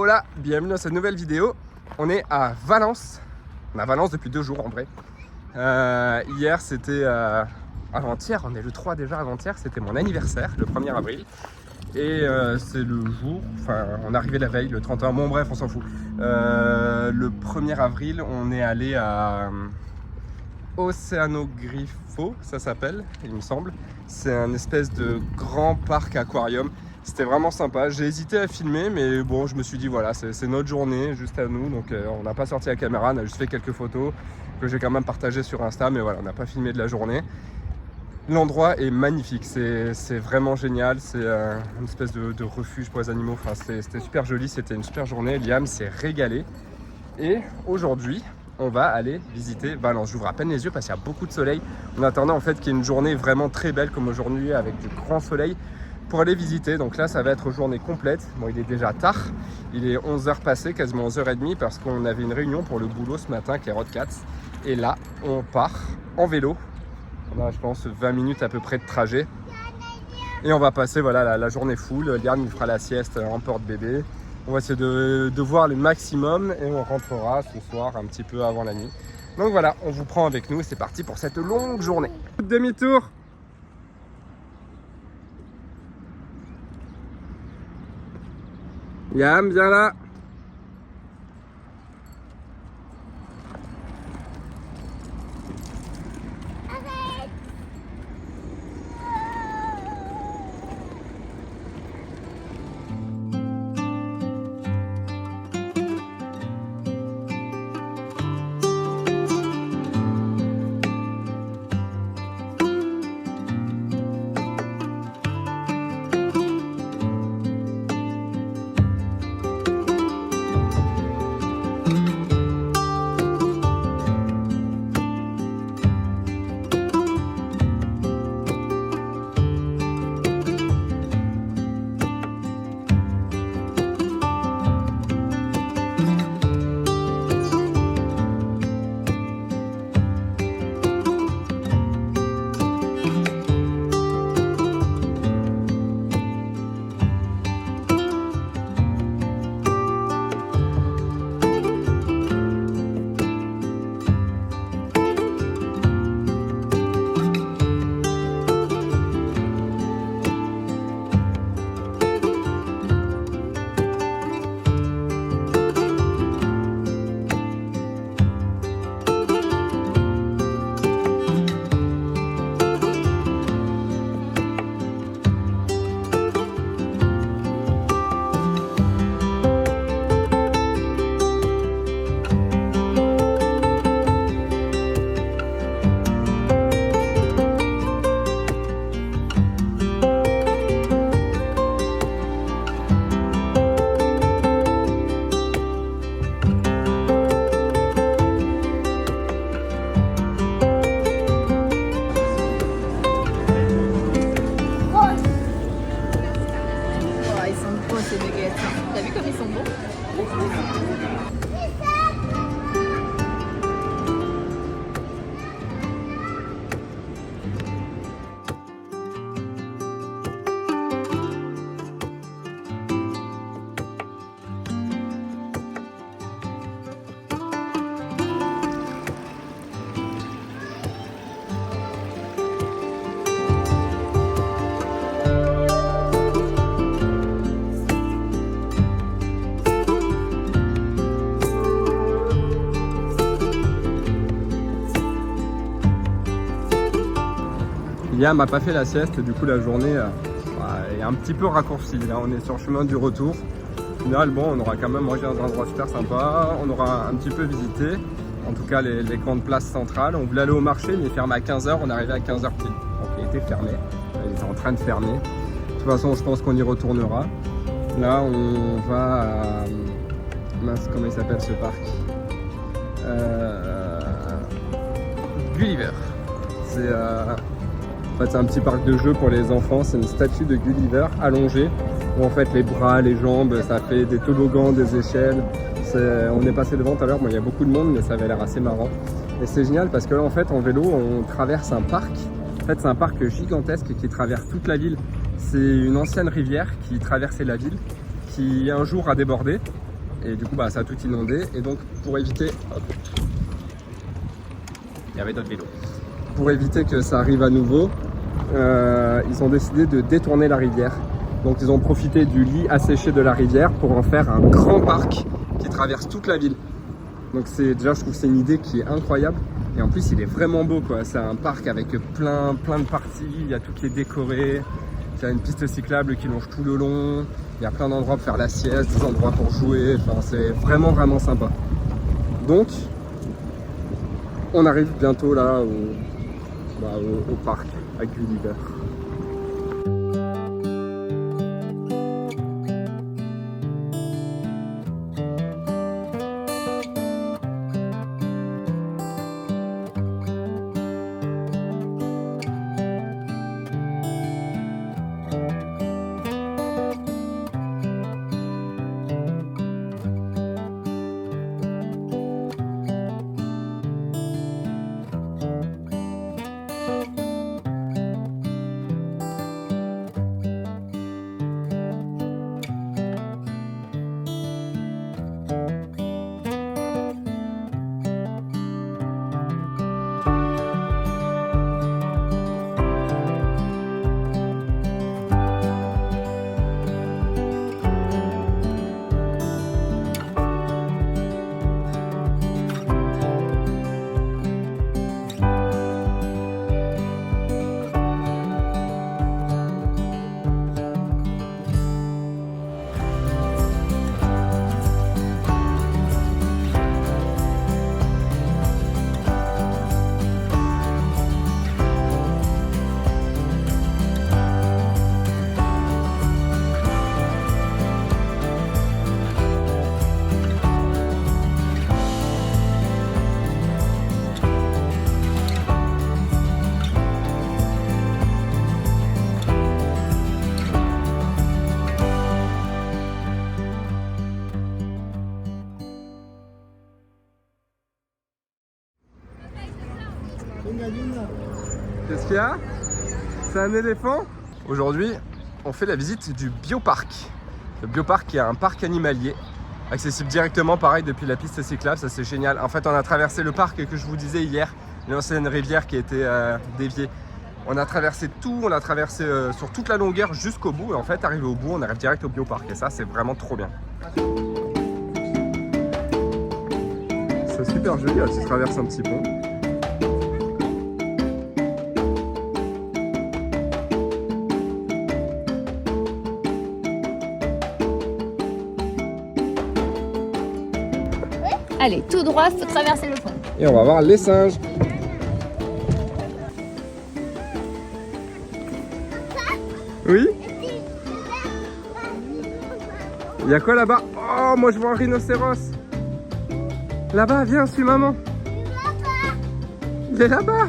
Hola, bienvenue dans cette nouvelle vidéo. On est à Valence. On est à Valence depuis 2 jours en vrai. Hier c'était avant-hier, on est le 3 déjà, avant-hier c'était mon anniversaire, le 1er avril. Et c'est le jour, enfin on est arrivé la veille, le 31, bon bref on s'en fout. Le 1er avril on est allé à Oceanogrifo, ça s'appelle, il me semble. C'est un espèce de grand parc aquarium. C'était vraiment sympa. J'ai hésité à filmer, mais bon, je me suis dit voilà, c'est notre journée, juste à nous. Donc on n'a pas sorti la caméra, on a juste fait quelques photos que j'ai quand même partagées sur Insta, mais voilà, on n'a pas filmé de la journée. L'endroit est magnifique, c'est vraiment génial. C'est une espèce de refuge pour les animaux. Enfin, c'était super joli, c'était une super journée. Liam s'est régalé. Et aujourd'hui, on va aller visiter Valence. J'ouvre à peine les yeux parce qu'il y a beaucoup de soleil. On attendait en fait qu'il y ait une journée vraiment très belle comme aujourd'hui avec du grand soleil pour aller visiter. Donc là, ça va être journée complète. Bon, il est déjà tard. Il est 11h passé, quasiment 11h30 parce qu'on avait une réunion pour le boulot ce matin avec les Rodcats. Et là, on part en vélo. On a, je pense, 20 minutes à peu près de trajet. Et on va passer voilà, la journée full. Liam, il fera la sieste en porte-bébé. On va essayer de voir le maximum et on rentrera ce soir un petit peu avant la nuit. Donc voilà, on vous prend avec nous et c'est parti pour cette longue journée. Demi-tour. Liam, viens là. T'as vu comme ils sont beaux? Liam n'a pas fait la sieste, du coup la journée est un petit peu raccourcie. Là on est sur le chemin du retour. Au final, bon, on aura quand même mangé dans un endroit super sympa, on aura un petit peu visité, en tout cas les grandes places centrales. On voulait aller au marché, mais il fermé à 15h, on est arrivé à 15h pile. Donc il était fermé, il était en train de fermer. De toute façon, je pense qu'on y retournera. Là, on va à... Mince, comment il s'appelle ce parc? Gulliver. C'est... En fait, c'est un petit parc de jeux pour les enfants, c'est une statue de Gulliver allongée, où en fait les bras, les jambes, ça fait des toboggans, des échelles. On est passé devant tout à l'heure, bon, il y a beaucoup de monde, mais ça avait l'air assez marrant. Et c'est génial parce que là, en fait, en vélo, on traverse un parc. En fait, c'est un parc gigantesque qui traverse toute la ville. C'est une ancienne rivière qui traversait la ville, qui un jour a débordé. et du coup bah, ça a tout inondé. Et donc pour éviter, Il y avait d'autres vélos. pour éviter que ça arrive à nouveau, ils ont décidé de détourner la rivière. Donc ils ont profité du lit asséché de la rivière pour en faire un grand parc qui traverse toute la ville. Donc déjà je trouve que c'est une idée qui est incroyable. Et en plus il est vraiment beau quoi. C'est un parc avec plein de parties, il y a tout qui est décoré. Il y a une piste cyclable qui longe tout le long. Il y a plein d'endroits pour faire la sieste, des endroits pour jouer. Enfin c'est vraiment sympa. Donc on arrive bientôt là au parc à Gulliver. Qu'est-ce qu'il y a? C'est un éléphant? Aujourd'hui, on fait la visite du bioparc. Le bioparc qui est un parc animalier, accessible directement, pareil, depuis la piste cyclable, ça c'est génial. En fait, on a traversé le parc que je vous disais hier, l'ancienne rivière qui a été déviée. On a traversé tout, on a traversé sur toute la longueur jusqu'au bout. Et en fait, arrivé au bout, on arrive direct au bioparc. Et ça, c'est vraiment trop bien. C'est super joli, là, tu traverses un petit pont. Allez, tout droit, faut traverser le pont. Et on va voir les singes. Oui? Il y a quoi là-bas? Oh, moi je vois un rhinocéros. Là-bas, viens, suis maman. Il est là-bas.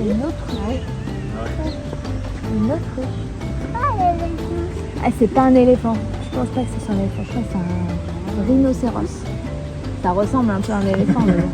C'est une autruche. Une autruche. Ah, c'est pas un éléphant. Je pense pas que ce soit un éléphant. Je pense que c'est un rhinocéros. Ça ressemble un peu à un éléphant, mais bon.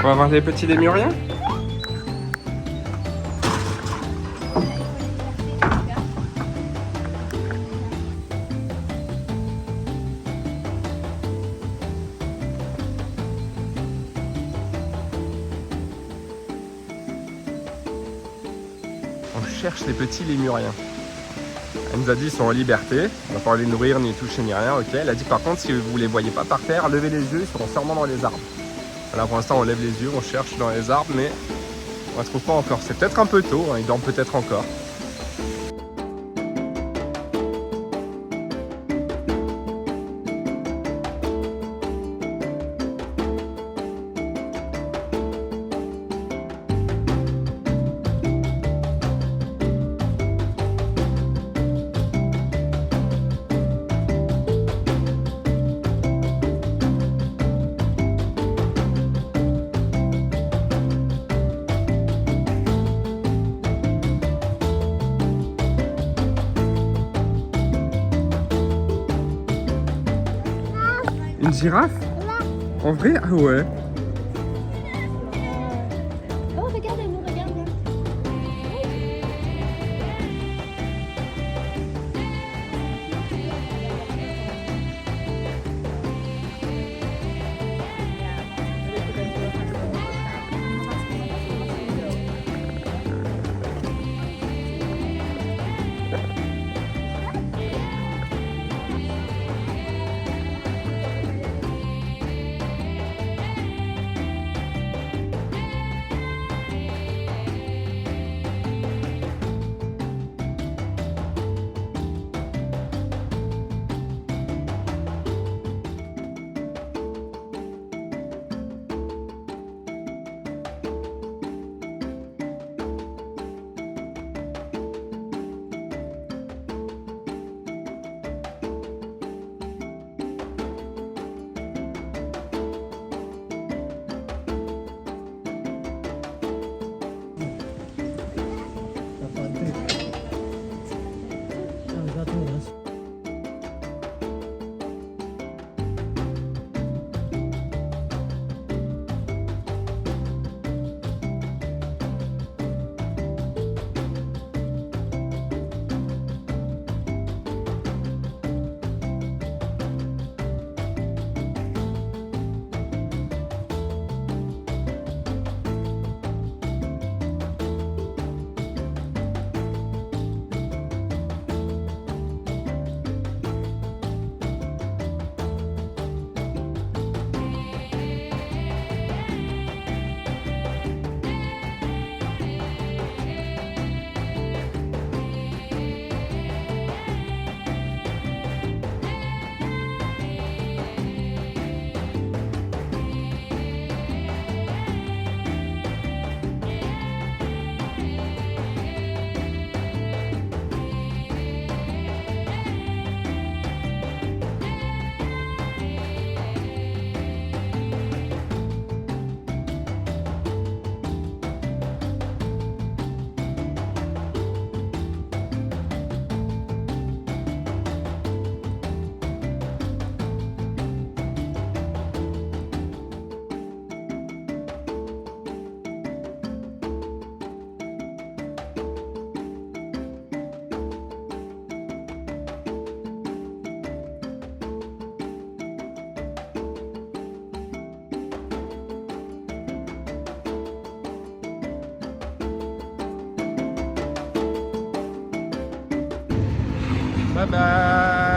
On va voir les petits lémuriens. On cherche les petits lémuriens. Elle nous a dit qu'ils sont en liberté, on va pas les nourrir ni toucher ni rien, ok. Elle a dit par contre si vous les voyez pas par terre, levez les yeux, ils seront sûrement dans les arbres. Là pour l'instant on lève les yeux, on cherche dans les arbres mais on ne trouve pas encore. C'est peut-être un peu tôt, hein, ils dorment peut-être encore. Une girafe? En vrai? Ah ouais. Oh, regarde, elle nous regarde. Bye bye.